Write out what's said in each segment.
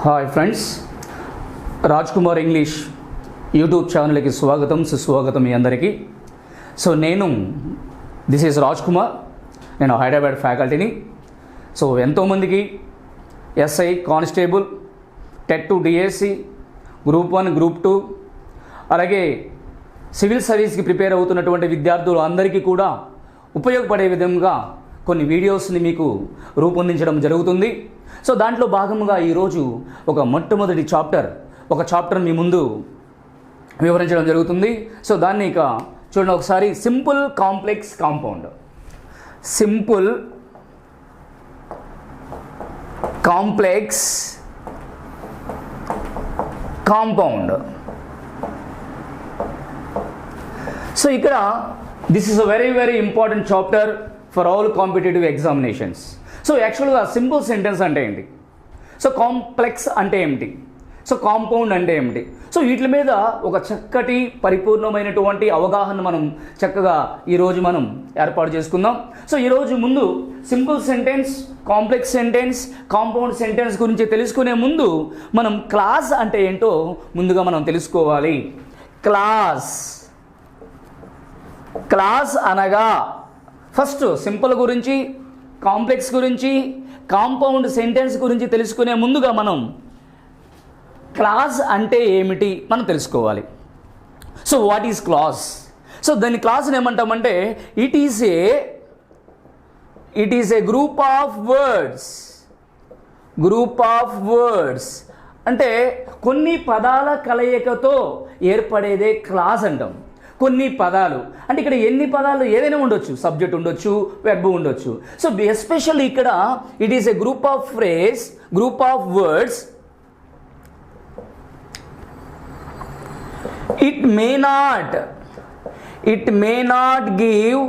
Hi friends, Raj Kumar English YouTube ఛానల్కి స్వాగతం సుస్వాగతం మీ అందరికీ. So this is Raj Kumar, నేను హైదరాబాద్ ఫ్యాకల్టీని. సో ఎంతోమందికి SI constable, TET 2 DSC, group 1 group 2 అలాగే సివిల్ సర్వీస్కి ప్రిపేర్ అవుతున్నటువంటి విద్యార్థులు అందరికీ కూడా ఉపయోగపడే విధంగా కొన్ని వీడియోస్ని మీకు రూపొందించడం జరుగుతుంది. సో దాంట్లో భాగంగా ఈరోజు ఒక మొట్టమొదటి చాప్టర్ మీ ముందు వివరించడం జరుగుతుంది. సో దాన్ని ఇక చూడండి ఒకసారి. Simple complex compound. Simple complex compound. So ఇక్కడ this is a very very important chapter for all competitive examinations. So యాక్చువల్గా సింపుల్ సెంటెన్స్ అంటే ఏంటి, సో కాంప్లెక్స్ అంటే ఏమిటి, సో కాంపౌండ్ అంటే ఏమిటి, సో వీటి మీద ఒక చక్కటి పరిపూర్ణమైనటువంటి అవగాహన మనం చక్కగా ఈరోజు మనం ఏర్పాటు చేసుకుందాం. సో ఈరోజు ముందు simple sentence, complex sentence, compound sentence గురించి తెలుసుకునే ముందు మనం క్లాస్ అంటే ఏంటో ముందుగా మనం తెలుసుకోవాలి. క్లాస్ అనగా ఫస్ట్ సింపుల్ గురించి, కాంప్లెక్స్ గురించి, కాంపౌండ్ సెంటెన్స్ గురించి తెలుసుకునే ముందుగా మనం క్లాస్ అంటే ఏమిటి మనం తెలుసుకోవాలి. So what is class? So దాని క్లాస్ని ఏమంటామంటే it is a group of words అంటే కొన్ని పదాల కలయికతో ఏర్పడేదే క్లాస్ అంటాం. కొన్ని పదాలు అంటే ఇక్కడ ఎన్ని పదాలు ఏదైనా ఉండొచ్చు, సబ్జెక్ట్ ఉండొచ్చు, వెర్బ్ ఉండొచ్చు. సో ఎస్పెషల్లీ ఇక్కడ it is a group of words. It may not give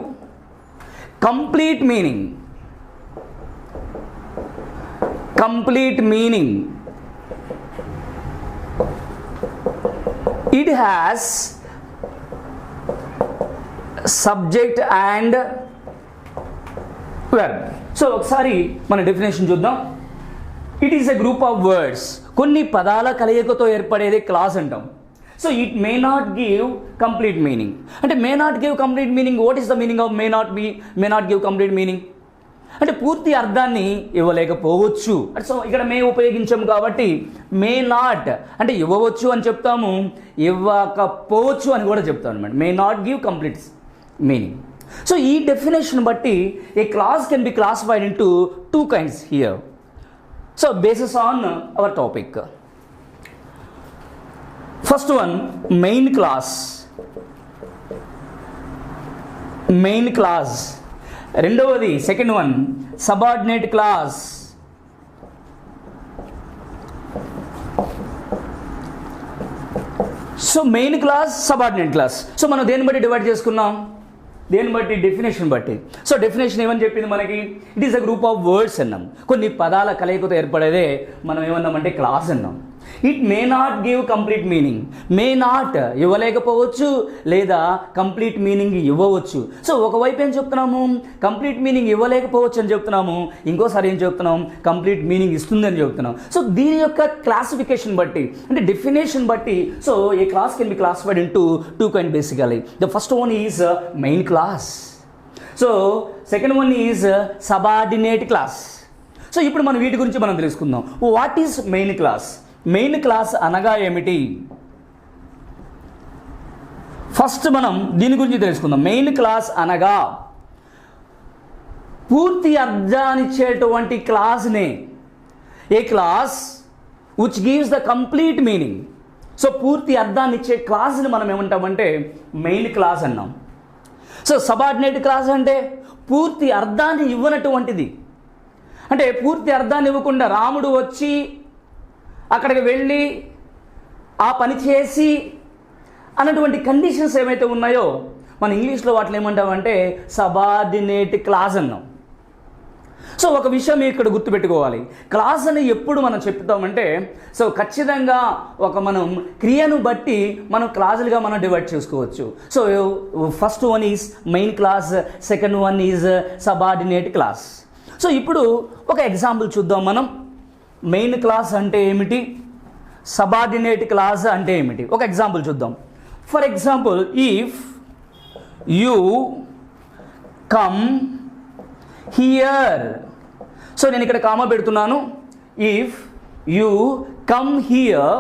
complete meaning. It has subject and verb. So ఒకసారి మన డెఫినేషన్ చూద్దాం. It is a group of words. కొన్ని పదాల కలయికతో ఏర్పడేది క్లాస్ అంటాం. So it may not give complete meaning. అంటే may not give complete meaning. What is the meaning of may not give complete meaning? అంటే పూర్తి అర్థాన్ని ఇవ్వలేకపోవచ్చు. సో ఇక్కడ మే ఉపయోగించాము కాబట్టి మే నాట్ అంటే ఇవ్వవచ్చు అని చెప్తాము, ఇవ్వకపోవచ్చు అని కూడా చెప్తాం అనమాట. May not give complete meaning. So ఈ డెఫినేషన్ బట్టి a clause can be classified into 2 kinds here. So basis on our topic. First one main clause. రెండవది second one subordinate clause. So main clause, subordinate clause. So మనం దేన్ని బట్టి divide చేసుకున్నాం? దేన్ని బట్టి? Definition బట్టి. సో డెఫినేషన్ ఏమని చెప్పింది మనకి? It is a group of words అన్నాం. కొన్ని పదాల కలయికతో ఏర్పడేదే మనం ఏమన్నామంటే క్లాస్ అన్నాం. It may not give complete meaning. May not ఇవ్వలేకపోవచ్చు లేదా కంప్లీట్ మీనింగ్ ఇవ్వవచ్చు. సో ఒకవైపు ఏం చెప్తున్నాము? కంప్లీట్ మీనింగ్ ఇవ్వలేకపోవచ్చు అని చెప్తున్నాము. ఇంకోసారి ఏం చెప్తున్నాం? కంప్లీట్ మీనింగ్ ఇస్తుంది అని చెప్తున్నాం. సో దీని యొక్క క్లాసిఫికేషన్ బట్టి అంటే డెఫినేషన్ బట్టి so A clause can be classified into 2 kinds basically. The first one is main class. So second one is subordinate clause. So ఇప్పుడు మనం వీటి గురించి మనం తెలుసుకుందాం. What is main class? Main clause అనగా ఏమిటి? ఫస్ట్ మనం దీని గురించి తెలుసుకుందాం. మెయిన్ క్లాస్ అనగా పూర్తి అర్థాన్నిచ్చేటువంటి క్లాస్నే a clause which gives the complete meaning. So పూర్తి అర్థాన్నిచ్చే క్లాస్ని మనం ఏమంటామంటే మెయిన్ క్లాస్ అన్నాం. సో సబార్డినేట్ క్లాస్ అంటే పూర్తి అర్థాన్ని ఇవ్వనటువంటిది. అంటే పూర్తి అర్థాన్ని ఇవ్వకుండా రాముడు వచ్చి అక్కడికి వెళ్ళి ఆ పని చేసి అన్నటువంటి కండిషన్స్ ఏమైతే ఉన్నాయో మన ఇంగ్లీష్లో వాటిని ఏమంటామంటే సబార్డినేట్ క్లాస్ అన్నాం. సో ఒక విషయం ఇక్కడ గుర్తుపెట్టుకోవాలి. క్లాస్ అని ఎప్పుడు మనం చెప్తామంటే సో ఖచ్చితంగా మనం క్రియను బట్టి మనం క్లాజులుగా మనం డివైడ్ చేసుకోవచ్చు. So first one is main class, second one is subordinate clause. So ఇప్పుడు ఒక ఎగ్జాంపుల్ చూద్దాం మనం. మెయిన్ క్లాస్ అంటే ఏమిటి, సబార్డినేట్ క్లాస్ అంటే ఏమిటి. ఒక ఎగ్జాంపుల్ చూద్దాం. For example, if you come here. So నేను ఇక్కడ కామా పెడుతున్నాను. If you come here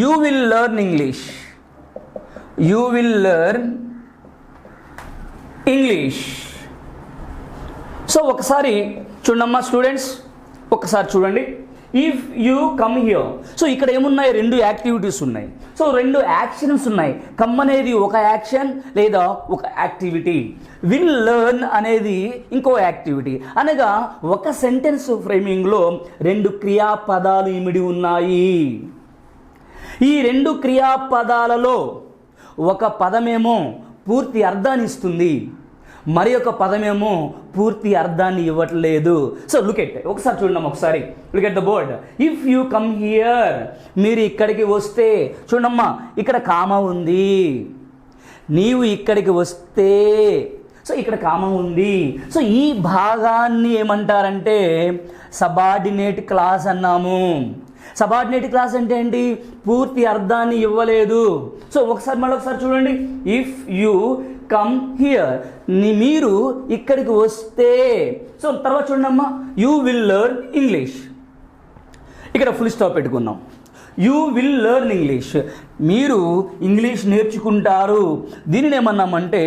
you will learn English. You will learn English. So ఒకసారి చూడమ్మా స్టూడెంట్స్, ఒకసారి చూడండి. If you come here, so ఇక్కడ ఏమున్నాయి, 2 యాక్టివిటీస్ ఉన్నాయి. సో 2 యాక్షన్స్ ఉన్నాయి. కమ్ అనేది ఒక యాక్షన్ లేదా ఒక యాక్టివిటీ, విల్ లెర్న్ అనేది ఇంకో యాక్టివిటీ. అనగా ఒక సెంటెన్స్ ఫ్రేమింగ్లో 2 క్రియాపదాలు ఇమిడి ఉన్నాయి. ఈ 2 క్రియాపదాలలో ఒక పదమేమో పూర్తి అర్థాన్ని ఇస్తుంది, మరి ఒక పదమేమో పూర్తి అర్థాన్ని ఇవ్వట్లేదు. సో లుక్ ఎట్, ఒకసారి చూడండి, ఒకసారి look at the board. If you come here, మీరు ఇక్కడికి వస్తే, చూడమ్మా ఇక్కడ కామా ఉంది. నీవు ఇక్కడికి వస్తే, సో ఇక్కడ కామా ఉంది. సో ఈ భాగాన్ని ఏమంటారంటే సబార్డినేట్ క్లాస్ అన్నాము. సబార్డినేట్ క్లాస్ అంటే ఏంటి, పూర్తి అర్థాన్ని ఇవ్వలేదు. సో మళ్ళొకసారి చూడండి. ఇఫ్ యూ కమ్ హియర్, మీరు ఇక్కడికి వస్తే, సో తర్వాత చూడండి యూ విల్ లెర్న్ ఇంగ్లీష్. ఇక్కడ ఫుల్ స్టాప్ పెట్టుకున్నాం. యూ విల్ లెర్న్ ఇంగ్లీష్, మీరు ఇంగ్లీష్ నేర్చుకుంటారు. దీనిని ఏమన్నామంటే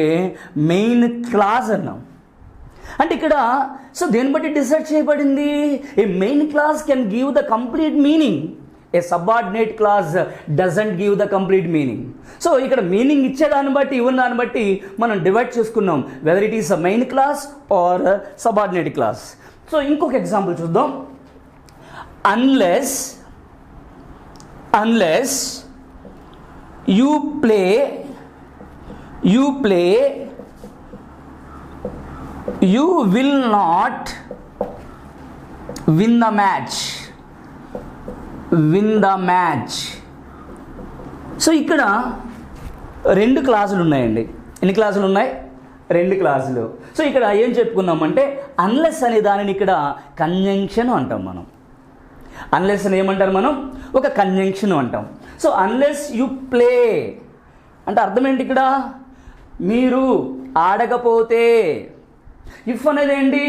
మెయిన్ క్లాస్ అన్నాం. అంటే ఇక్కడ సో దేన్ని బట్టి డిసైడ్ చేయబడింది, a main clause can give the complete meaning, a subordinate clause doesn't give the complete meaning. So ఇక్కడ మీనింగ్ ఇచ్చేదాన్ని బట్టి ఇవ్వని దాన్ని బట్టి మనం డివైడ్ చేసుకున్నాం, whether it is a main clause or subordinate clause. So ఇంకొక ఎగ్జాంపుల్ చూద్దాం. Unless you play you will not win the match. So ఇక్కడ 2 క్లాసులు ఉన్నాయండి. ఎన్ని క్లాసులు ఉన్నాయి, 2 క్లాసులు. సో ఇక్కడ ఏం చెప్పుకున్నామంటే అన్లెస్ అనే దానిని ఇక్కడ కంజంక్షన్ అంటాం మనం. అన్లెస్ అని ఏమంటారు మనం, ఒక కంజంక్షన్ అంటాం. సో అన్లెస్ యు ప్లే అంటే అర్థం ఏంటి, ఇక్కడ మీరు ఆడకపోతే. ఇఫ్ అనేది ఏంటి,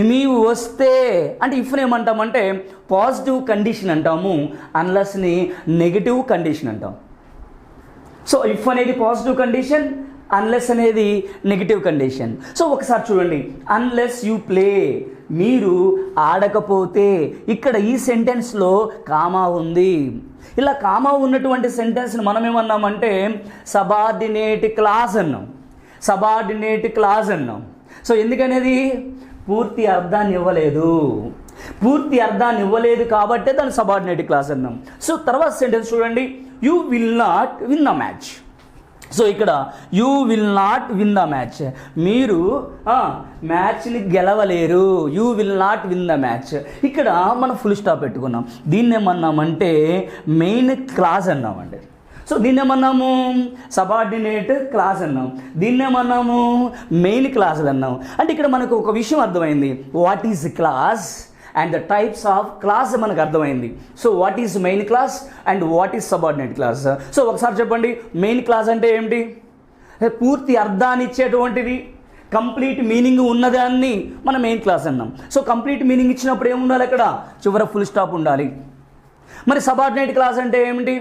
నీవు వస్తే అంటే ఇఫ్ని ఏమంటామంటే పాజిటివ్ కండిషన్ అంటాము, అన్లెస్ని నెగిటివ్ కండిషన్ అంటాం. సో ఇఫ్ అనేది పాజిటివ్ కండిషన్, అన్లెస్ అనేది నెగిటివ్ కండిషన్. సో ఒకసారి చూడండి. అన్లెస్ యూ ప్లే, మీరు ఆడకపోతే. ఇక్కడ ఈ సెంటెన్స్లో కామా ఉంది. ఇలా కామా ఉన్నటువంటి సెంటెన్స్ని మనం ఏమన్నామంటే సబార్డినేట్ క్లాస్ అన్నాం. సో ఎందుకనేది పూర్తి అర్థాన్ని ఇవ్వలేదు కాబట్టి దాన్ని సబార్డినేట్ క్లాస్ అన్నాం. సో తర్వాత సెంటెన్స్ చూడండి. You will not win the match. So ఇక్కడ you will not win the match, మీరు మ్యాచ్ని గెలవలేరు. You will not win the match. ఇక్కడ మనం ఫుల్ స్టాప్ పెట్టుకున్నాం. దీన్ని ఏమన్నామంటే మెయిన్ క్లాస్ అన్నామండి. సో దీన్ని ఏమన్నాము సబార్డినేట్ క్లాస్ అన్నాం, దీన్ని ఏమన్నాము మెయిన్ క్లాసులు అన్నాం. అంటే ఇక్కడ మనకు ఒక విషయం అర్థమైంది, what is class and the types of class మనకు అర్థమైంది. So what is main class and what is subordinate clause. So ఒకసారి చెప్పండి, మెయిన్ క్లాస్ అంటే ఏమిటి, పూర్తి అర్థాన్ని ఇచ్చేటువంటిది, కంప్లీట్ మీనింగ్ ఉన్నదాన్ని మనం మెయిన్ క్లాస్ అన్నాం. సో కంప్లీట్ మీనింగ్ ఇచ్చినప్పుడు ఏముండాలి, అక్కడ చివర ఫుల్ స్టాప్ ఉండాలి. మరి సబార్డినేట్ క్లాస్ అంటే ఏమిటి,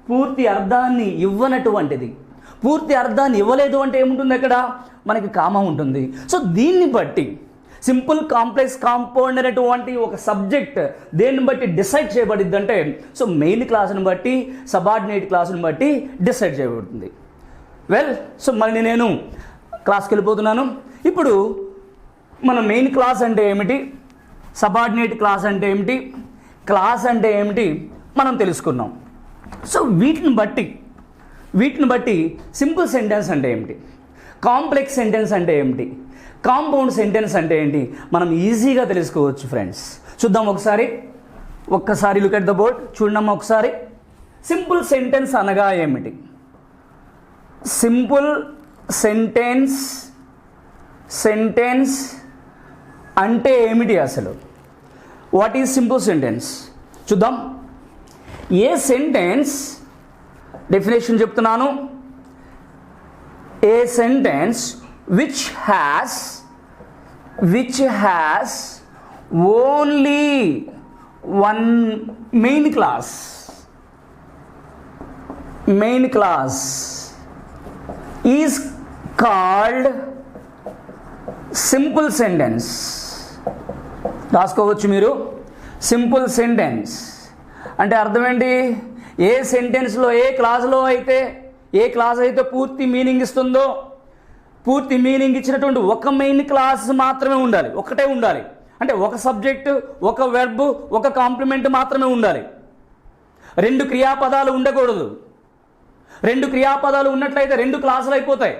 పూర్తి అర్థాన్ని ఇవ్వనటువంటిది. పూర్తి అర్థాన్ని ఇవ్వలేదు అంటే ఏముంటుంది, అక్కడ మనకి కామా ఉంటుంది. సో దీన్ని బట్టి సింపుల్ కాంప్లెక్స్ కాంపౌండ్ అనేటువంటి ఒక సబ్జెక్ట్ దేన్ని బట్టి డిసైడ్ చేయబడిద్ది అంటే సో మెయిన్ క్లాస్ని బట్టి సబార్డినేట్ క్లాస్ని బట్టి డిసైడ్ చేయబడుతుంది. వెల్, సో మళ్ళీ నేను క్లాస్కి వెళ్ళిపోతున్నాను. ఇప్పుడు మన మెయిన్ క్లాస్ అంటే ఏమిటి, సబార్డినేట్ క్లాస్ అంటే ఏమిటి, క్లాస్ అంటే ఏమిటి మనం తెలుసుకున్నాం. సో వీటిని బట్టి సింపుల్ సెంటెన్స్ అంటే ఏమిటి, కాంప్లెక్స్ సెంటెన్స్ అంటే ఏమిటి, కాంపౌండ్ సెంటెన్స్ అంటే ఏంటి మనం ఈజీగా తెలుసుకోవచ్చు ఫ్రెండ్స్. చూద్దాం ఒక్కసారి లుక్ ఎట్ ద బోర్డ్ చూడమ్మా ఒకసారి. సింపుల్ సెంటెన్స్ అనగా ఏమిటి, సింపుల్ సెంటెన్స్ అంటే ఏమిటి, అసలు వాట్ ఈజ్ సింపుల్ సెంటెన్స్ చూద్దాం. ఏ సెంటెన్స్ డెఫినేషన్ చెప్తున్నాను. ఏ sentence which has only one main class is called simple sentence. రాసుకోవచ్చు మీరు. సింపుల్ సెంటెన్స్ అంటే అర్థం ఏంటి? ఏ సెంటెన్స్లో ఏ క్లాస్లో అయితే పూర్తి మీనింగ్ ఇస్తుందో, పూర్తి మీనింగ్ ఇచ్చినటువంటి ఒక మెయిన్ క్లాస్ మాత్రమే ఉండాలి, ఒకటే ఉండాలి. అంటే ఒక సబ్జెక్టు, ఒక వెర్బ్, ఒక కాంప్లిమెంట్ మాత్రమే ఉండాలి. రెండు క్రియాపదాలు ఉండకూడదు. రెండు క్రియాపదాలు ఉన్నట్లయితే రెండు క్లాసులు అయిపోతాయి.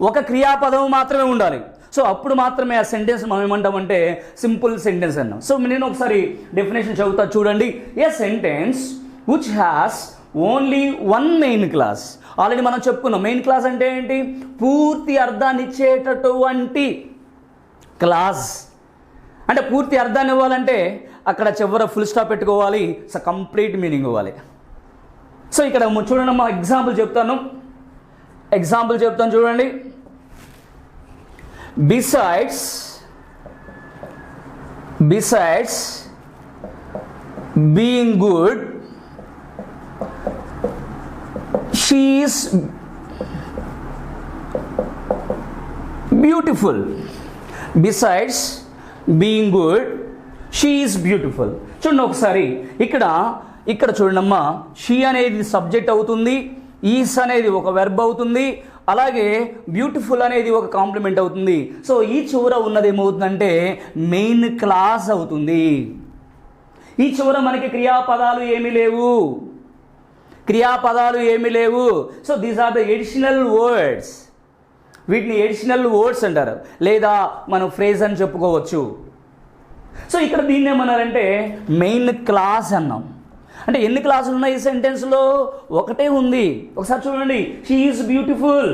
ఒక క్రియాపదం మాత్రమే ఉండాలి. సో అప్పుడు మాత్రమే ఆ సెంటెన్స్ మనం ఏమంటామంటే సింపుల్ సెంటెన్స్ అన్నాం. సో నేను ఒకసారి డెఫినేషన్ చదువుతా చూడండి. A sentence which has only one main clause. Already మనం చెప్పుకున్నాం మెయిన్ క్లాస్ అంటే ఏంటి? పూర్తి అర్థాన్ని ఇచ్చేటటువంటి క్లాస్. అంటే పూర్తి అర్థాన్ని ఇవ్వాలంటే అక్కడ చివర ఫుల్ స్టాప్ పెట్టుకోవాలి, సో కంప్లీట్ మీనింగ్ ఇవ్వాలి. సో ఇక్కడ చూడండి అమ్మా, ఎగ్జాంపుల్ చెప్తాను చూడండి. Besides being good she is beautiful. Besides being good, she is beautiful. చూడండి ఒకసారి ఇక్కడ చూడండమ్మా, షీ అనేది సబ్జెక్ట్ అవుతుంది, ఈస్ అనేది ఒక వెర్బ్ అవుతుంది, అలాగే బ్యూటిఫుల్ అనేది ఒక కాంప్లిమెంట్ అవుతుంది. సో ఈ చివర ఉన్నది ఏమవుతుందంటే మెయిన్ క్లాస్ అవుతుంది. ఈ చివర మనకి క్రియాపదాలు ఏమీ లేవు. So these are the additional words. వీటిని ఎడిషనల్ వర్డ్స్ అంటారు, లేదా మనం ఫ్రేజ్ అని చెప్పుకోవచ్చు. సో ఇక్కడ దీన్ని ఏమన్నారంటే మెయిన్ క్లాస్ అన్నాం. అంటే ఎన్ని క్లాసులు ఉన్నాయి ఈ సెంటెన్స్లో? ఒకటే ఉంది. ఒకసారి చూడండి, షీ ఈజ్ బ్యూటిఫుల్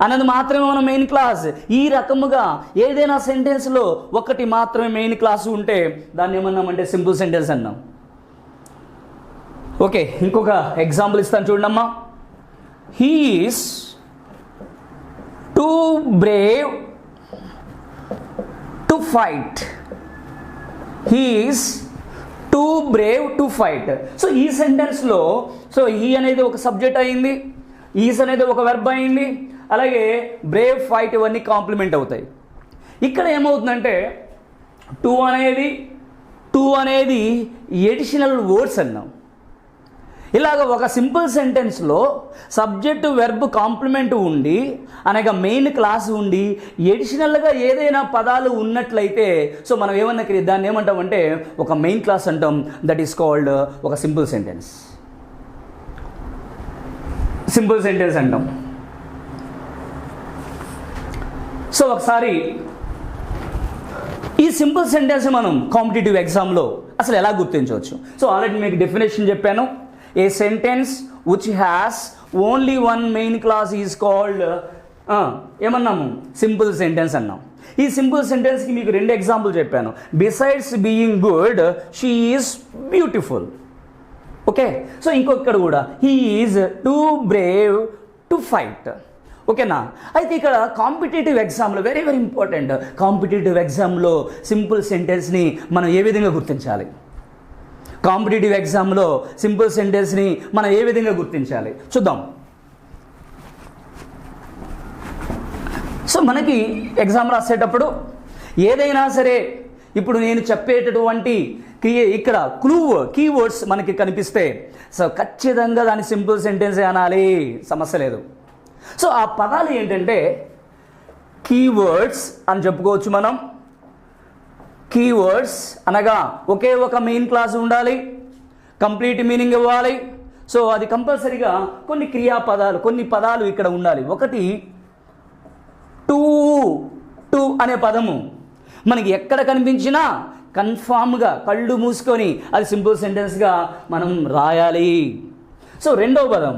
అన్నది మాత్రమే మన మెయిన్ క్లాస్. ఈ రకముగా ఏదైనా సెంటెన్స్లో ఒకటి మాత్రమే మెయిన్ క్లాసు ఉంటే దాన్ని ఏమన్నామంటే సింపుల్ సెంటెన్స్ అన్నాం. ఓకే, ఇంకొక ఎగ్జాంపుల్ ఇస్తాను చూడండమ్మా. He is two brave to fight. So ఈ సెంటెన్స్లో హీ అనేది ఒక సబ్జెక్ట్ అయింది, ఈస్ అనేది ఒక వెర్బ్ అయింది, అలాగే బ్రేవ్, ఫైట్ ఇవన్నీ కాంప్లిమెంట్ అవుతాయి. ఇక్కడ ఏమవుతుందంటే టూ అనేది ఎడిషనల్ వర్డ్స్ అన్నాం. ఇలాగ ఒక సింపుల్ సెంటెన్స్లో సబ్జెక్టు, వెర్బ్, కాంప్లిమెంట్ ఉండి అనగా మెయిన్ క్లాస్ ఉండి ఎడిషనల్గా ఏదైనా పదాలు ఉన్నట్లయితే సో మనం దాన్ని ఏమంటామంటే ఒక మెయిన్ క్లాస్ అంటాం. దట్ ఈస్ కాల్డ్ ఒక సింపుల్ సెంటెన్స్ అంటాం. సో ఒకసారి ఈ సింపుల్ సెంటెన్స్ మనం కాంపిటేటివ్ ఎగ్జామ్లో అసలు ఎలా గుర్తించవచ్చు? సో ఆల్రెడీ మీకు డెఫినేషన్ చెప్పాను. A sentence which has only one main class is called ఏమన్నాము? సింపుల్ సెంటెన్స్ అన్నాం. ఈ సింపుల్ సెంటెన్స్కి మీకు రెండు ఎగ్జాంపుల్ చెప్పాను. Besides being good, she is beautiful. Okay, so ఇంకొకటి కూడా he is too brave to fight. ఓకేనా? అయితే ఇక్కడ కాంపిటేటివ్ ఎగ్జామ్లో వెరీ ఇంపార్టెంట్. కాంపిటేటివ్ ఎగ్జామ్లో సింపుల్ సెంటెన్స్ని మనం ఏ విధంగా గుర్తించాలి? కాంపిటేటివ్ ఎగ్జామ్లో సింపుల్ సెంటెన్స్ని మనం ఏ విధంగా గుర్తించాలి చూద్దాం. సో మనకి ఎగ్జామ్ రాసేటప్పుడు ఏదైనా సరే ఇప్పుడు నేను చెప్పేటటువంటి ఇక్కడ కీవర్డ్స్ మనకి కనిపిస్తే సో ఖచ్చితంగా దాని సింపుల్ సెంటెన్స్ అనాలి, సమస్య లేదు. సో ఆ పదాలు ఏంటంటే కీవర్డ్స్ అని చెప్పుకోవచ్చు మనం. కీవర్డ్స్ అనగా ఒకే ఒక మెయిన్ క్లాస్ ఉండాలి, కంప్లీట్ మీనింగ్ ఇవ్వాలి. సో అది కంపల్సరీగా కొన్ని క్రియాపదాలు, కొన్ని పదాలు ఇక్కడ ఉండాలి. ఒకటి టూ అనే పదము మనకి ఎక్కడ కనిపించినా కన్ఫామ్గా కళ్ళు మూసుకొని అది సింపుల్ సెంటెన్స్గా మనం రాయాలి. సో రెండవ పదం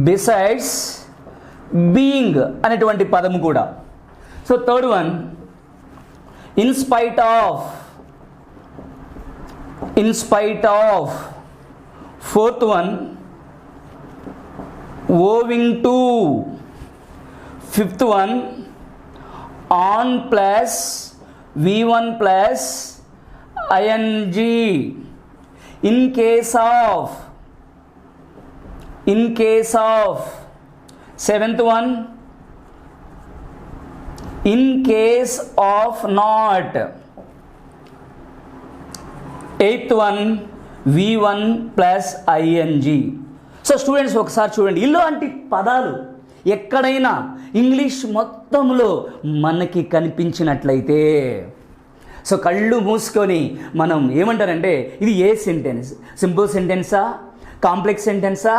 బిసైడ్స్ బీయింగ్ అనేటువంటి పదము కూడా. So third one in spite of, fourth one, owing to, fifth one, on plus v1 plus ing, in case of, seventh one, in case of not, eighth one, v1 plus ing. So students ఒకసారి చూడండి, ఇలాంటి పదాలు ఎక్కడైనా English మొత్తంలో మనకి కనిపించినట్లయితే so కళ్ళు మూసుకొని మనం ఏమంటారంటే ఇది ఏ సెంటెన్స్, సింపుల్ సెంటెన్సా, కాంప్లెక్స్ సెంటెన్సా,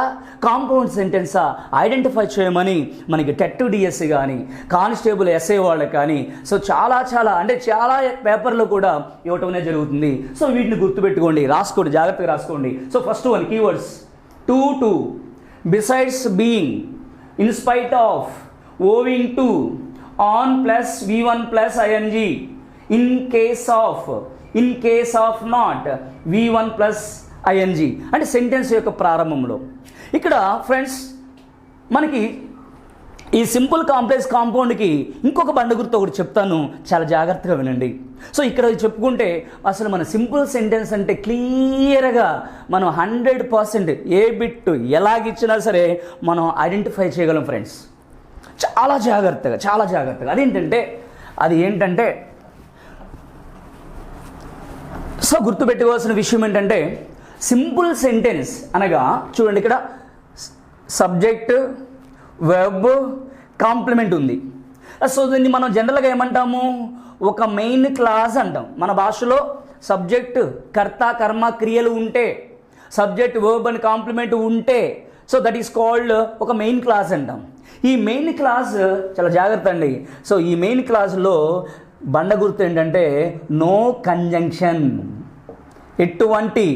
కాంపౌండ్ సెంటెన్సా ఐడెంటిఫై చేయమని మనకి టెట్ డిఎస్ కానీ కానిస్టేబుల్ ఎస్ఐ వాళ్ళకి కానీ సో చాలా పేపర్లో కూడా ఇవ్వటం అనేది జరుగుతుంది. సో వీటిని గుర్తుపెట్టుకోండి, రాసుకోండి, జాగ్రత్తగా రాసుకోండి. So first one keywords to, besides being, in spite of, owing to, on plus v1 plus ing, in case of not, v1 plus ing అంటే సెంటెన్స్ యొక్క ప్రారంభంలో. ఇక్కడ ఫ్రెండ్స్ మనకి ఈ సింపుల్ కాంప్లెక్స్ కాంపౌండ్కి ఇంకొక బండ గుర్తు ఒకటి చెప్తాను, చాలా జాగ్రత్తగా వినండి. సో ఇక్కడ చెప్పుకుంటే అసలు మన సింపుల్ సెంటెన్స్ అంటే క్లియర్గా మనం 100% ఏ బిట్ ఎలాగిచ్చినా సరే మనం ఐడెంటిఫై చేయగలం ఫ్రెండ్స్. చాలా జాగ్రత్తగా అది ఏంటంటే సో గుర్తుపెట్టుకోవాల్సిన విషయం ఏంటంటే సింపుల్ సెంటెన్స్ అనగా చూడండి, ఇక్కడ సబ్జెక్ట్, వెర్బ్, కాంప్లిమెంట్ ఉంది. సో దీన్ని మనం జనరల్గా ఏమంటాము, ఒక మెయిన్ క్లాస్ అంటాం. మన భాషలో సబ్జెక్ట్, కర్త, కర్మ, క్రియలు ఉంటే, సబ్జెక్ట్, వర్బ్ అండ్ కాంప్లిమెంట్ ఉంటే సో దట్ ఈస్ కాల్డ్ ఒక మెయిన్ క్లాస్ అంటాం. ఈ మెయిన్ క్లాస్ చాలా జాగ్రత్త అండి. సో ఈ మెయిన్ క్లాస్లో బండ గుర్తు ఏంటంటే నో కంజంక్షన్, ఎటువంటి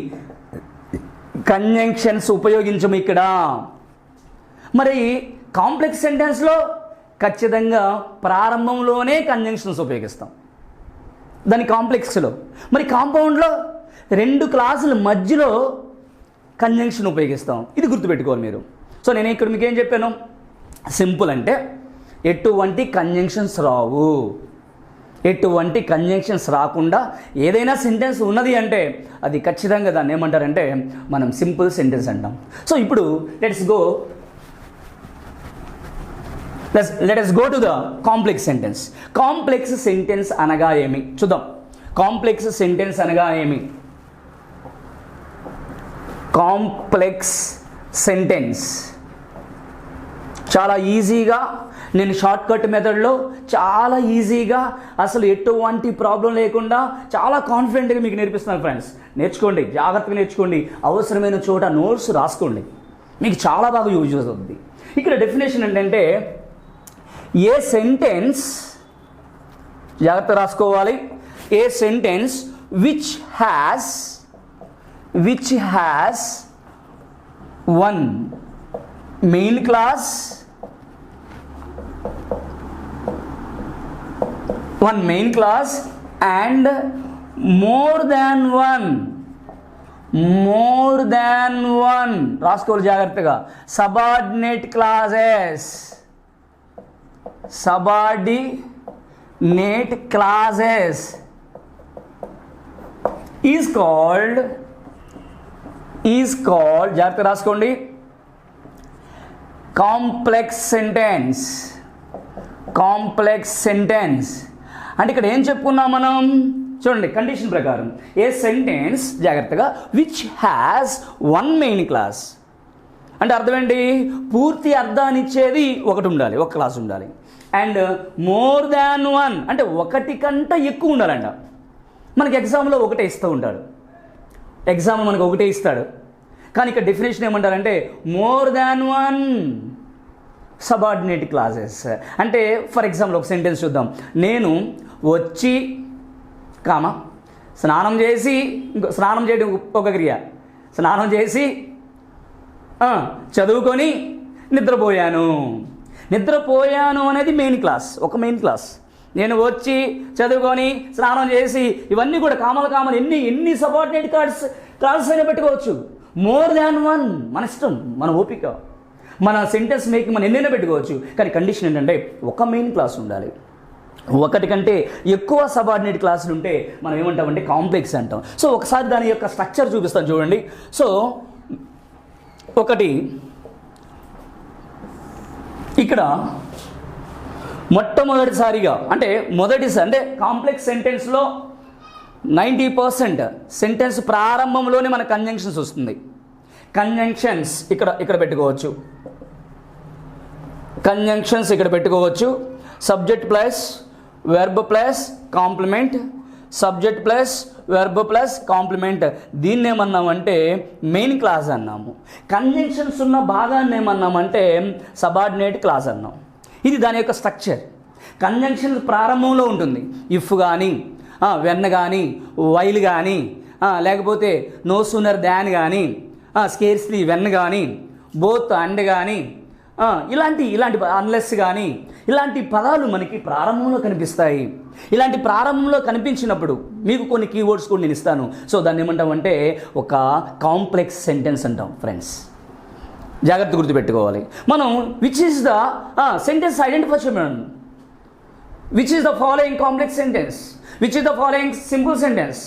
కంజంక్షన్స్ ఉపయోగించము ఇక్కడ. మరి కాంప్లెక్స్ సెంటెన్స్లో ఖచ్చితంగా ప్రారంభంలోనే కంజంక్షన్స్ ఉపయోగిస్తాం దాని కాంప్లెక్స్లో. మరి కాంపౌండ్లో 2 క్లాసుల మధ్యలో కంజంక్షన్ ఉపయోగిస్తాం. ఇది గుర్తుపెట్టుకోవాలి మీరు. సో నేను ఇక్కడ మీకు ఏం చెప్పాను, సింపుల్ అంటే ఎటువంటి కంజంక్షన్స్ రావు, ఎటువంటి కంజంక్షన్స్ రాకుండా ఏదైనా సెంటెన్స్ ఉన్నది అంటే అది ఖచ్చితంగా దాన్ని ఏమంటారంటే మనం సింపుల్ సెంటెన్స్ అంటాం. సో ఇప్పుడు let us go to the complex sentence. Complex sentence అనగా ఏమి చూద్దాం. కాంప్లెక్స్ సెంటెన్స్ అనగా ఏమి? కాంప్లెక్స్ సెంటెన్స్ చాలా ఈజీగా నేను షార్ట్ కట్ మెథడ్లో చాలా ఈజీగా అసలు ఎటువంటి ప్రాబ్లం లేకుండా చాలా కాన్ఫిడెంట్గా మీకు నేర్పిస్తున్నాను ఫ్రెండ్స్. నేర్చుకోండి, జాగ్రత్తగా నేర్చుకోండి, అవసరమైన చోట నోట్స్ రాసుకోండి, మీకు చాలా బాగా యూజ్ అవుతుంది. ఇక్కడ డెఫినేషన్ ఏంటంటే ఏ సెంటెన్స్, జాగ్రత్త రాసుకోవాలి, a sentence which has one main clause, and more than one రాసుకోవాలి జాగ్రత్తగా. subordinate clauses is called జాగ్రత్తగా రాసుకోండి కాంప్లెక్స్ సెంటెన్స్ అంటే ఇక్కడ ఏం చెప్పుకున్నాం మనం చూడండి. కండిషన్ ప్రకారం ఏ సెంటెన్స్ జాగ్రత్తగా which has one main class అంటే అర్థం ఏంటి, పూర్తి అర్థాన్ని ఇచ్చేది ఒకటి ఉండాలి, ఒక క్లాస్ ఉండాలి. అండ్ మోర్ దాన్ వన్ అంటే ఒకటి కంటే ఎక్కువ ఉండాలంట. మనకి ఎగ్జామ్లో ఒకటే ఇస్తూ ఉంటాడు, ఎగ్జామ్ మనకు ఒకటే ఇస్తాడు, కానీ ఇక్కడ డెఫినేషన్ ఏమంటారంటే more than one subordinate classes. అంటే ఫర్ ఎగ్జాంపుల్ ఒక సెంటెన్స్ చూద్దాం. నేను వచ్చి స్నానం చేసి, స్నానం చేయడం ఒక క్రియ, స్నానం చేసి చదువుకొని నిద్రపోయాను అనేది మెయిన్ క్లాస్, ఒక మెయిన్ క్లాస్. నేను వచ్చి చదువుకొని స్నానం చేసి ఇవన్నీ కూడా కామలు ఎన్ని సబార్డినేట్ క్లాసెస్ అయినా పెట్టుకోవచ్చు. మోర్ దాన్ వన్, మన ఇష్టం, మన ఓపిక, మన సెంటెన్స్ మేకింగ్ మనం ఎన్నైనా పెట్టుకోవచ్చు. కానీ కండిషన్ ఏంటంటే ఒక మెయిన్ క్లాస్ ఉండాలి. ఒకటి కంటే ఎక్కువ సబార్డినేట్ క్లాసులు ఉంటే మనం ఏమంటామంటే కాంప్లెక్స్ అంటాం. సో ఒకసారి దాని యొక్క స్ట్రక్చర్ చూపిస్తాను చూడండి. సో ఒకటి ఇక్కడ మొట్టమొదటిసారిగా అంటే కాంప్లెక్స్ సెంటెన్స్లో 90% సెంటెన్స్ ప్రారంభంలోనే మన కంజంక్షన్స్ వస్తుంది. కంజంక్షన్స్ ఇక్కడ పెట్టుకోవచ్చు. కంజంక్షన్స్ ఇక్కడ పెట్టుకోవచ్చు. Subject plus verb plus complement, subject plus verb plus complement. దీన్ని ఏమన్నామంటే మెయిన్ క్లాస్ అన్నాము. కంజంక్షన్స్ ఉన్న భాగాన్ని ఏమన్నామంటే సబార్డినేట్ క్లాస్ అన్నాం. ఇది దాని యొక్క స్ట్రక్చర్. కంజంక్షన్ ప్రారంభంలో ఉంటుంది. ఇఫ్ కానీ, వెన్ కానీ, వైల్ కానీ, లేకపోతే నో సూనర్ దాన్ కానీ, స్కేర్స్లీ వెన్ కానీ, బోత్ అండ్ కానీ, ఇలాంటి అన్లెస్ కానీ, ఇలాంటి పదాలు మనకి ప్రారంభంలో కనిపిస్తాయి. ఇలాంటి ప్రారంభంలో కనిపించినప్పుడు మీకు కొన్ని కీవర్డ్స్ కూడా నేను ఇస్తాను. సో దాన్ని ఏమంటామంటే ఒక కాంప్లెక్స్ సెంటెన్స్ అంటాం ఫ్రెండ్స్. జాగ్రత్త గుర్తుపెట్టుకోవాలి. మనం which is the sentence identify చేయడం, which is the following complex sentence, which is the following simple sentence,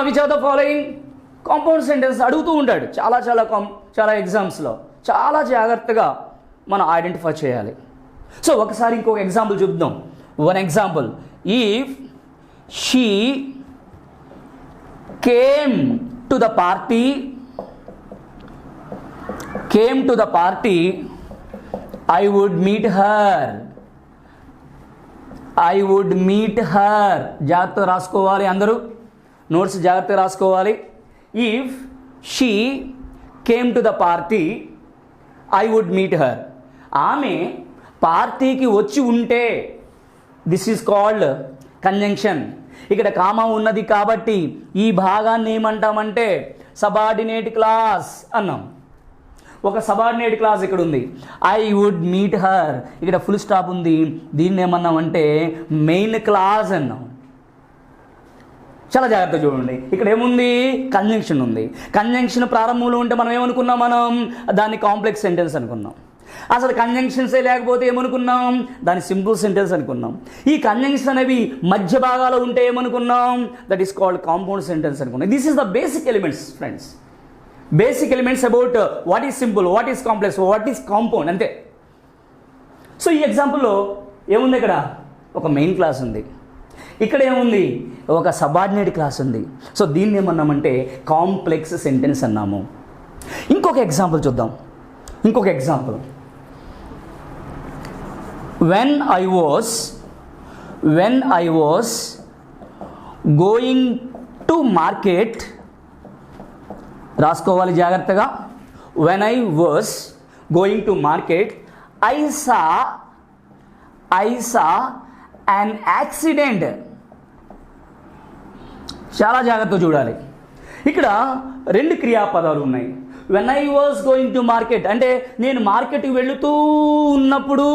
which are the following compound sentence అడుగుతూ ఉంటాడు చాలా ఎగ్జామ్స్లో. చాలా జాగ్రత్తగా మనం ఐడెంటిఫై చేయాలి. సో ఒకసారి ఇంకొక ఎగ్జాంపుల్ చూద్దాం. One example, if she came to the party, I would meet her. జాగ్రత్తగా రాసుకోవాలి, అందరూ నోట్స్ జాగ్రత్తగా రాసుకోవాలి. If she came to the party, I would meet her. ఆమె పార్టీకి వచ్చి ఉంటే, దిస్ ఈజ్ కాల్డ్ కంజంక్షన్. ఇక్కడ కామా ఉన్నది కాబట్టి ఈ భాగాన్ని ఏమంటామంటే సబార్డినేట్ క్లాస్ అన్నాం. ఒక సబార్డినేట్ క్లాస్ ఇక్కడ ఉంది. ఐ వుడ్ మీట్ హర్, ఇక్కడ ఫుల్ స్టాప్ ఉంది. దీన్ని ఏమన్నామంటే మెయిన్ క్లాస్ అన్నాం. చాలా జాగ్రత్త చూడండి. ఇక్కడ ఏముంది? కంజంక్షన్ ఉంది. కంజంక్షన్ ప్రారంభంలో ఉంటే మనం ఏమనుకున్నాం? మనం దాన్ని కాంప్లెక్స్ సెంటెన్స్ అనుకున్నాం. అసలు కంజంక్షన్సే లేకపోతే ఏమనుకున్నాం? దాన్ని సింపుల్ సెంటెన్స్ అనుకున్నాం. ఈ కంజంక్షన్ అనేవి మధ్య భాగాలు ఉంటే ఏమనుకున్నాం? That is called compound sentence అనుకున్నాం. This is the basic elements friends. Basic elements about what is simple, what is complex, what is compound, అంతే. సో ఈ ఎగ్జాంపుల్లో ఏముంది? ఇక్కడ ఒక మెయిన్ క్లాస్ ఉంది, ఇక్కడ ఏముంది? ఒక సబార్డినేట్ క్లాస్ ఉంది. సో దీన్ని ఏమన్నామంటే కాంప్లెక్స్ సెంటెన్స్ అన్నాము. ఇంకొక ఎగ్జాంపుల్ చూద్దాం. ఇంకొక example, when I was going to market, రాసుకోవాలి జాగ్రత్తగా. when I was going to market, I saw an accident. చాలా జాగ్రత్తగా చూడాలి. ఇక్కడ రెండు క్రియాపదాలు ఉన్నాయి. when I was going to market అంటే నేను మార్కెట్కి వెళుతూ ఉన్నప్పుడు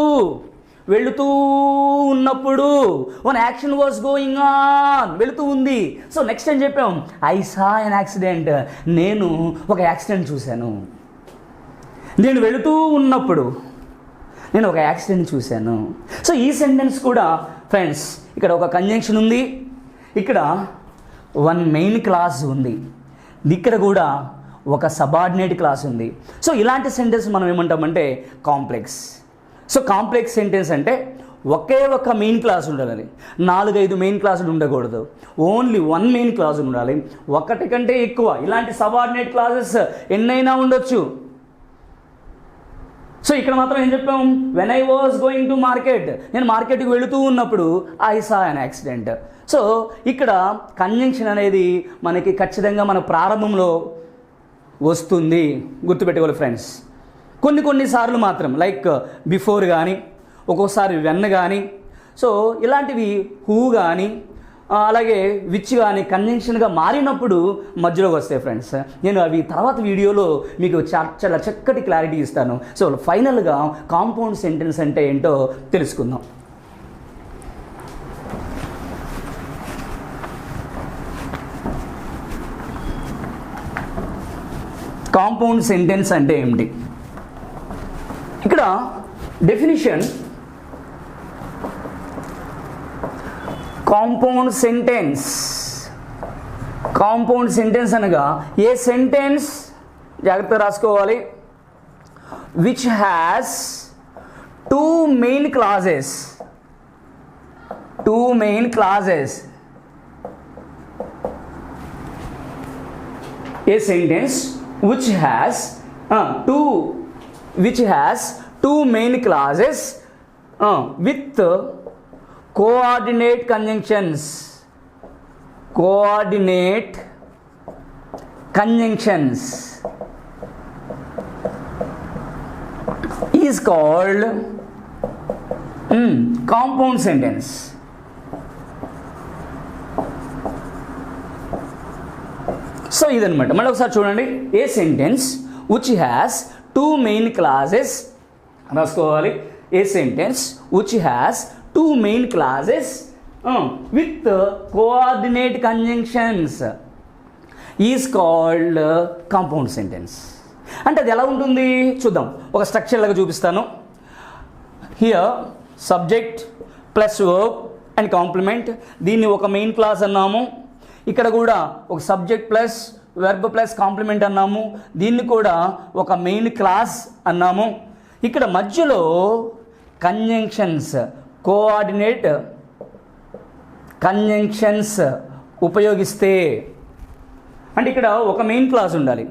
one action was going on, వెళుతూ ఉంది. సో నెక్స్ట్ ఏం చెప్పాం? ఐ సా ఎన్ యాక్సిడెంట్, నేను ఒక యాక్సిడెంట్ చూశాను. నేను వెళుతూ ఉన్నప్పుడు నేను ఒక యాక్సిడెంట్ చూశాను. సో ఈ సెంటెన్స్ కూడా ఫ్రెండ్స్ ఇక్కడ ఒక కంజంక్షన్ ఉంది, ఇక్కడ వన్ మెయిన్ క్లాస్ ఉంది, ఇక్కడ కూడా ఒక సబార్డినేట్ క్లాస్ ఉంది. సో ఇలాంటి సెంటెన్స్ మనం ఏమంటామంటే కాంప్లెక్స్. సో కాంప్లెక్స్ సెంటెన్స్ అంటే ఒకే ఒక మెయిన్ క్లాస్ ఉండాలి, 4-5 మెయిన్ క్లాసులు ఉండకూడదు. ఓన్లీ వన్ మెయిన్ క్లాస్ ఉండాలి. ఒకటి కంటే ఎక్కువ ఇలాంటి సబార్డినేట్ క్లాసెస్ ఎన్నైనా ఉండొచ్చు. సో ఇక్కడ మాత్రం ఏం చెప్పాం? When I was going to market, నేను మార్కెట్కి వెళుతూ ఉన్నప్పుడు I saw an accident. So ఇక్కడ కంజంక్షన్ అనేది మనకి ఖచ్చితంగా మన ప్రారంభంలో వస్తుంది, గుర్తుపెట్టుకోవాలి ఫ్రెండ్స్. కొన్నిసార్లు మాత్రం లైక్ బిఫోర్ కానీ, ఒక్కోసారి వెన్ కానీ, సో ఇలాంటివి హూ కానీ, అలాగే విచ్ కానీ కంజంక్షన్గా మారినప్పుడు మధ్యలోకి వస్తాయి ఫ్రెండ్స్. నేను అవి తర్వాత వీడియోలో మీకు చాలా చక్కటి క్లారిటీ ఇస్తాను. సో ఫైనల్గా కాంపౌండ్ సెంటెన్స్ అంటే ఏంటో తెలుసుకుందాం. కాంపౌండ్ సెంటెన్స్ అంటే ఏమిటి? ఇక్కడ డెఫినిషన్, కాంపౌండ్ సెంటెన్స్ అనగా ఏ సెంటెన్స్, జాగ్రత్తగా రాసుకోవాలి, which has two main clauses, a sentence which has two main clauses with coordinate conjunctions is called compound sentence. So ఇదన్నమాట. మళ్ళీ ఒకసారి చూడండి, a sentence which has two main clauses రాసుకోవాలి, a sentence which has two main clauses with coordinate conjunctions is called compound sentence. అంటే అది ఎలా ఉంటుంది చూద్దాం, ఒక స్ట్రక్చర్ లాగా చూపిస్తాను. Here subject plus verb and complement, దీన్ని ఒక మెయిన్ క్లాస్ అన్నాము. ఇక్కడ కూడా ఒక subject plus verb plus complement అన్నాము, దీన్ని కూడా ఒక మెయిన్ క్లాస్ అన్నాము. ఇక్కడ మధ్యలో కంజంక్షన్స్, కోఆర్డినేట్ కంజంక్షన్స్ ఉపయోగిస్తే, అంటే ఇక్కడ ఒక మెయిన్ క్లాస్ ఉండాలి,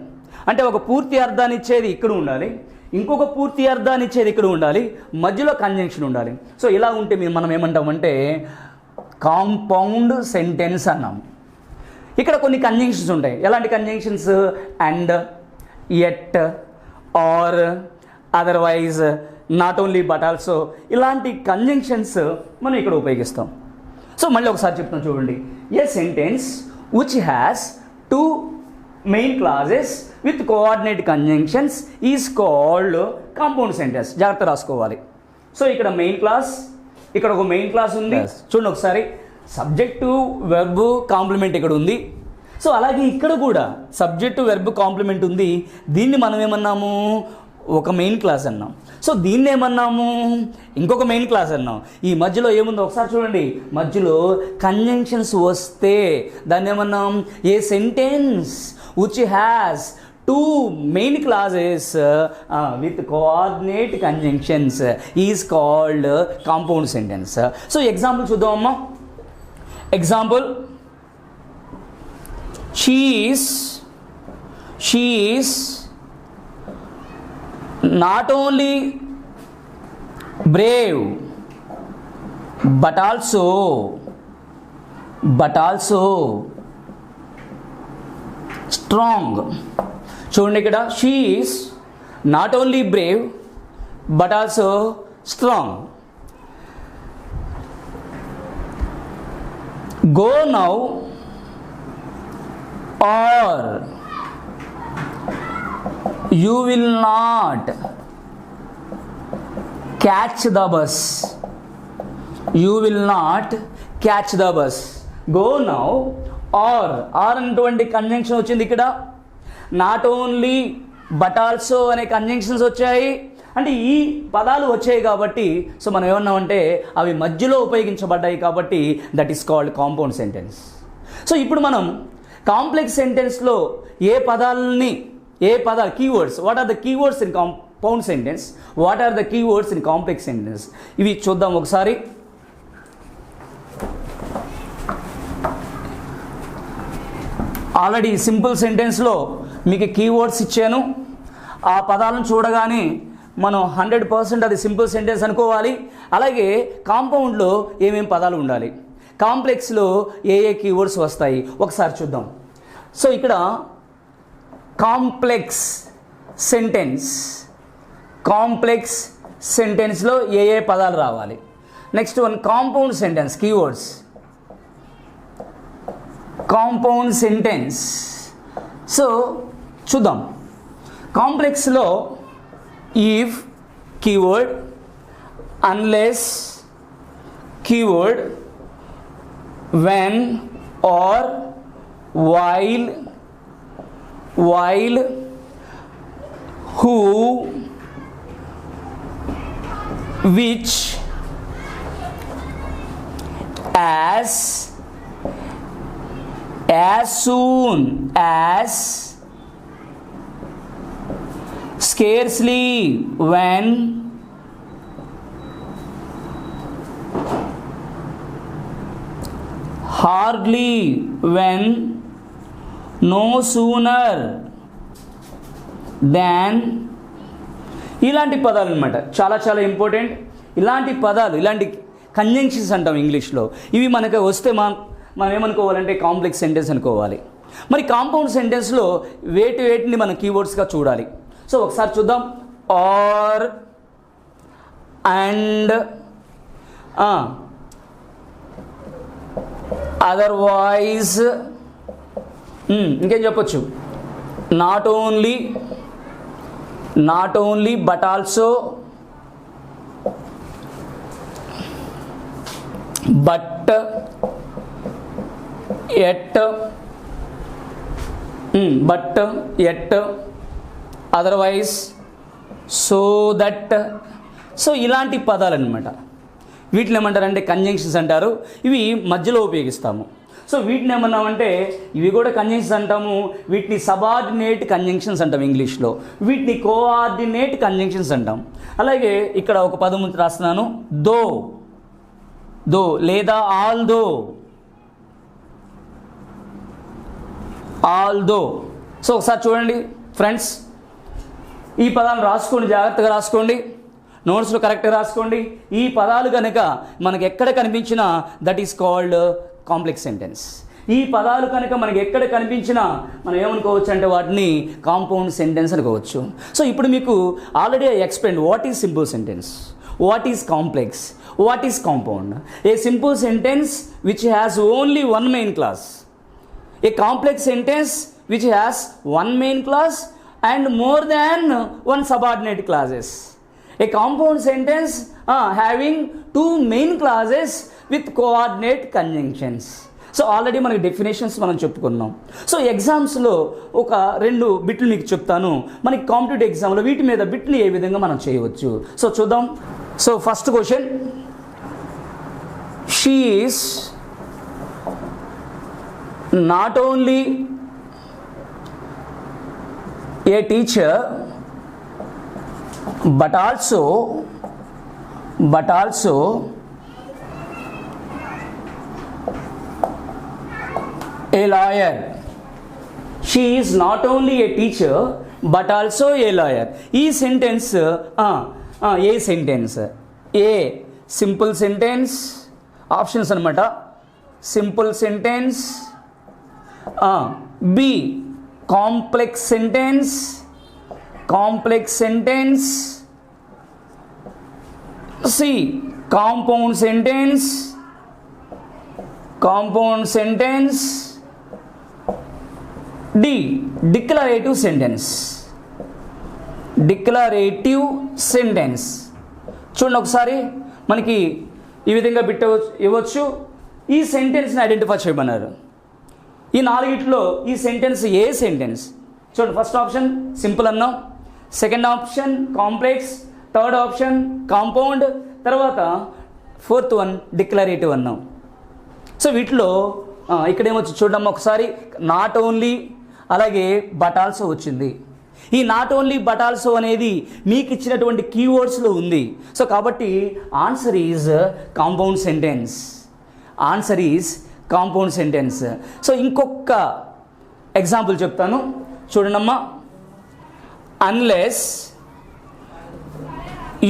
అంటే ఒక పూర్తి అర్థాన్ని ఇచ్చేది ఇక్కడ ఉండాలి, ఇంకొక పూర్తి అర్థాన్ని ఇచ్చేది ఇక్కడ ఉండాలి, మధ్యలో కంజంక్షన్ ఉండాలి. సో ఇలా ఉంటే మనం ఏమంటామంటే కాంపౌండ్ సెంటెన్స్ అన్నాము. ఇక్కడ కొన్ని కంజంక్షన్స్ ఉంటాయి. ఎలాంటి conjunctions? And, yet, or, otherwise, not only but also, ఇలాంటి కంజంక్షన్స్ మనం ఇక్కడ ఉపయోగిస్తాం. సో మళ్ళీ ఒకసారి చెప్తాం చూడండి, a sentence which has two main clauses with coordinate conjunctions is called compound sentence. జాగ్రత్త రాసుకోవాలి. సో ఇక్కడ మెయిన్ క్లాస్, ఇక్కడ ఒక మెయిన్ క్లాస్ ఉంది. చూడండి ఒకసారి, సబ్జెక్టు వెర్బ్ కాంప్లిమెంట్ ఇక్కడ ఉంది. సో అలాగే ఇక్కడ కూడా సబ్జెక్టు వెర్బ్ కాంప్లిమెంట్ ఉంది. దీన్ని మనం ఏమన్నాము? ఒక మెయిన్ క్లాస్ అన్నాం. సో దీన్ని ఏమన్నాము? ఇంకొక మెయిన్ క్లాస్ అన్నాం. ఈ మధ్యలో ఏముందో ఒకసారి చూడండి, మధ్యలో కంజంక్షన్స్ వస్తే దాన్ని ఏమన్నాం? ఏ sentence which has two main clauses with coordinate conjunctions is called compound sentence. So example చూద్దాం అమ్మా. Example, she is not only brave but also strong. చూడండి ఇక్కడ, she is not only brave but also strong. Go now or you will not catch the bus. Go now or అన్నటువంటి conjunction వచ్చింది ఇక్కడ. Not only but also అనే conjunctions వచ్చాయి. అంటే ఈ పదాలు వచ్చాయి కాబట్టి సో మనం ఏమన్నామంటే అవి మధ్యలో ఉపయోగించబడ్డాయి కాబట్టి that is called compound sentence. So ఇప్పుడు మనం కాంప్లెక్స్ సెంటెన్స్లో ఏ పదాలని, keywords, what are the keywords in compound sentence, what are the keywords in complex sentence, ఇవి చూద్దాం ఒకసారి. ఆల్రెడీ సింపుల్ సెంటెన్స్లో మీకు కీవర్డ్స్ ఇచ్చాను. ఆ పదాలను చూడగానే మనం 100% అది సింపుల్ సెంటెన్స్ అనుకోవాలి. అలాగే కాంపౌండ్లో ఏమేమి పదాలు ఉండాలి, కాంప్లెక్స్లో ఏ కీవర్డ్స్ వస్తాయి ఒకసారి చూద్దాం. సో ఇక్కడ కాంప్లెక్స్ సెంటెన్స్లో ఏ పదాలు రావాలి. Next one compound sentence, keywords compound sentence. So చూద్దాం, కాంప్లెక్స్లో if keyword, unless keyword, when or, while, who, which, as soon as, scarcely, when, hardly, when, no sooner than. ఇలాంటి పదాలు అనమాట, చాలా చాలా ఇంపార్టెంట్. ఇలాంటి పదాలు, ఇలాంటి కంజంక్షన్స్ అంటాం ఇంగ్లీష్లో. ఇవి మనకు వస్తే మనం ఏమనుకోవాలంటే కాంప్లెక్స్ సెంటెన్స్ అనుకోవాలి. మరి కాంపౌండ్ సెంటెన్స్లో వేటిని మనం కీవర్డ్స్గా చూడాలి. సో ఒకసారి చూద్దాం. ఆర్, అండ్, అదర్వైజ్, ఇంకేం చెప్పొచ్చు, not only but also, but, at, otherwise, so that. So ఇలాంటి పదాలు అనమాట. వీటిని ఏమంటారంటే కంజంక్షన్స్ అంటారు. ఇవి మధ్యలో ఉపయోగిస్తాము. సో వీటిని ఏమన్నామంటే ఇవి కూడా కంజంక్షన్స్ అంటాము. వీటిని సబార్డినేట్ కంజంక్షన్స్ అంటాం ఇంగ్లీష్లో. వీటిని కోఆర్డినేట్ కంజంక్షన్స్ అంటాం. అలాగే ఇక్కడ ఒక పదం రాస్తున్నాను, దో లేదా ఆల్దో. సో ఒకసారి చూడండి ఫ్రెండ్స్, ఈ పదాలు రాసుకోండి, జాగ్రత్తగా రాసుకోండి, నోట్స్లో కరెక్ట్గా రాసుకోండి. ఈ పదాలు కనుక మనకు ఎక్కడ కనిపించినా that is called complex sentence. ఈ పదాలు కనుక మనకి ఎక్కడ కనిపించినా మనం ఏమనుకోవచ్చు అంటే వాటిని కాంపౌండ్ సెంటెన్స్ అనుకోవచ్చు. సో ఇప్పుడు మీకు already I explain what is simple sentence, what is complex, what is compound. A simple sentence which has only one main class, A complex sentence which has one main clause and more than one subordinate clauses. A compound sentence having two main clauses with coordinate conjunctions. So already మనకి definitions మనం చెప్పుకున్నాం. So ఎగ్జామ్స్లో ఒక 2 బిట్లు మీకు చెప్తాను. మనకి competitive ఎగ్జామ్లో వీటి మీద బిట్లు ఏ విధంగా మనం చేయవచ్చు. సో చూద్దాం. So first question, she is not only a teacher but also a lawyer. She is not only a teacher but also a lawyer. ఈ సెంటెన్స్ ఏ సెంటెన్స్, ఏ సింపుల్ సెంటెన్స్, ఆప్షన్స్ అనమాట, simple sentence, B complex sentence, C compound sentence, D declarative sentence. చూడండి ఒకసారి, మనకి ఈ విధంగా bit ఇవ్వచ్చు. ఈ సెంటెన్స్ని ఐడెంటిఫై చేయమన్నారు. ఈ 4 ఈ సెంటెన్స్ ఏ సెంటెన్స్? చూడండి, ఫస్ట్ ఆప్షన్ సింపుల్ అన్నాం, second option complex, third option compound, తర్వాత 4th వన్ డిక్లరేటివ్ అన్నాం. సో వీటిలో ఇక్కడ ఏమొచ్చి చూడమ్మా ఒకసారి, నాట్ ఓన్లీ అలాగే బట్ ఆల్సో వచ్చింది. ఈ నాట్ ఓన్లీ బట్ ఆల్సో అనేది మీకు ఇచ్చినటువంటి కీవర్డ్స్లో ఉంది. సో కాబట్టి answer is compound sentence. So ఇంకొక ఎగ్జాంపుల్ చెప్తాను చూడండమ్మా. Unless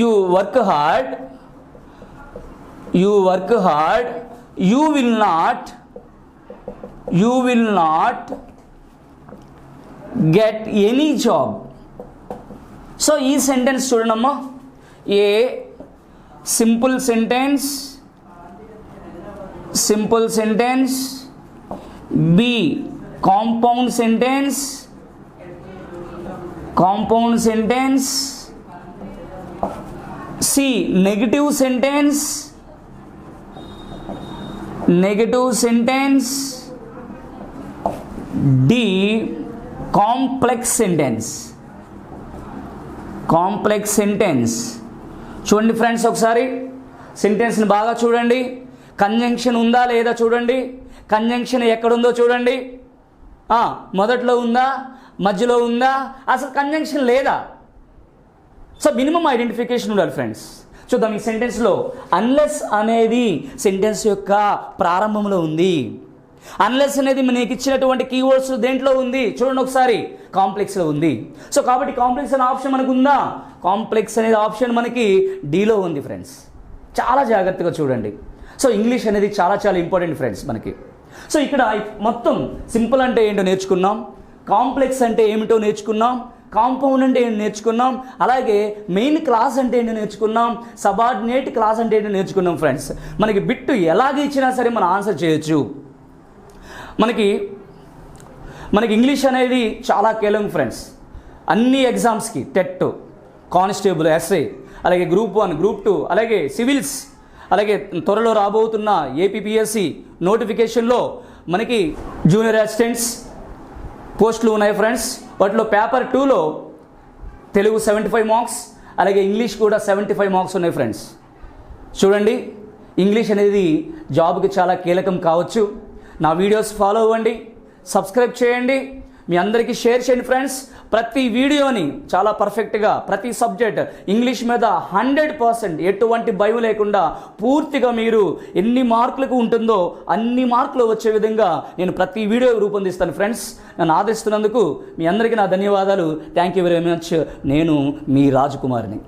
you work hard you will not get any job. So ఈ సెంటెన్స్ చూడండమ్మా, A simple sentence, B compound sentence, C negative sentence, D complex sentence. Complex sentence. చూడండి friends, ఒకసారి సెంటెన్స్ని బాగా చూడండి. కంజంక్షన్ ఉందా లేదా చూడండి. కంజంక్షన్ ఎక్కడుందో చూడండి. మొదట్లో ఉందా, మధ్యలో ఉందా, అసలు కంజంక్షన్ లేదా? సో మినిమం ఐడెంటిఫికేషన్ ఉండాలి ఫ్రెండ్స్. చూద్దాం ఈ సెంటెన్స్లో అన్లెస్ అనేది సెంటెన్స్ యొక్క ప్రారంభంలో ఉంది. అన్లెస్ అనేది మనకి ఇచ్చినటువంటి కీవర్డ్స్ దేంట్లో ఉంది చూడండి ఒకసారి, కాంప్లెక్స్లో ఉంది. సో కాబట్టి కాంప్లెక్స్ అనే ఆప్షన్ మనకు ఉందా? కాంప్లెక్స్ అనేది ఆప్షన్ మనకి డీలో ఉంది ఫ్రెండ్స్. చాలా జాగ్రత్తగా చూడండి. సో ఇంగ్లీష్ అనేది చాలా చాలా ఇంపార్టెంట్ ఫ్రెండ్స్ మనకి. సో ఇక్కడ మొత్తం సింపుల్ అంటే ఏంటో నేర్చుకున్నాం, కాంప్లెక్స్ అంటే ఏమిటో నేర్చుకున్నాం, కాంపౌండ్ అంటే ఏంటో నేర్చుకున్నాం, అలాగే మెయిన్ క్లాస్ అంటే ఏంటో నేర్చుకున్నాం, సబార్డినేట్ క్లాస్ అంటే ఏంటో నేర్చుకున్నాం ఫ్రెండ్స్. మనకి బిట్టు ఎలాగ ఇచ్చినా సరే మనం ఆన్సర్ చేయొచ్చు. మనకి ఇంగ్లీష్ అనేది చాలా కీలకం ఫ్రెండ్స్. అన్ని ఎగ్జామ్స్కి టెట్, కానిస్టేబుల్, ఎస్ఐ, అలాగే గ్రూప్ 1, గ్రూప్ 2, అలాగే సివిల్స్, అలాగే త్వరలో రాబోతున్న ఏపీపీఎస్సి నోటిఫికేషన్లో మనకి జూనియర్ అసిస్టెంట్స్ పోస్టులు ఉన్నాయి ఫ్రెండ్స్. వాటిలో పేపర్ 2లో తెలుగు 75 మార్క్స్, అలాగే ఇంగ్లీష్ కూడా 75 మార్క్స్ ఉన్నాయి ఫ్రెండ్స్. చూడండి, ఇంగ్లీష్ అనేది జాబ్కి చాలా కీలకం కావచ్చు. నా వీడియోస్ ఫాలో అవ్వండి, సబ్స్క్రైబ్ చేయండి, మీ అందరికీ షేర్ చేయండి ఫ్రెండ్స్. ప్రతి వీడియోని చాలా పర్ఫెక్ట్గా ప్రతి సబ్జెక్ట్ ఇంగ్లీష్ మీద 100% ఎటువంటి భయం లేకుండా పూర్తిగా మీరు ఎన్ని మార్కులకు ఉంటుందో అన్ని మార్కులు వచ్చే విధంగా నేను ప్రతి వీడియో రూపొందిస్తాను ఫ్రెండ్స్. నన్ను ఆదరిస్తున్నందుకు మీ అందరికీ నా ధన్యవాదాలు. Thank you very much. నేను మీ రాజకుమార్ని.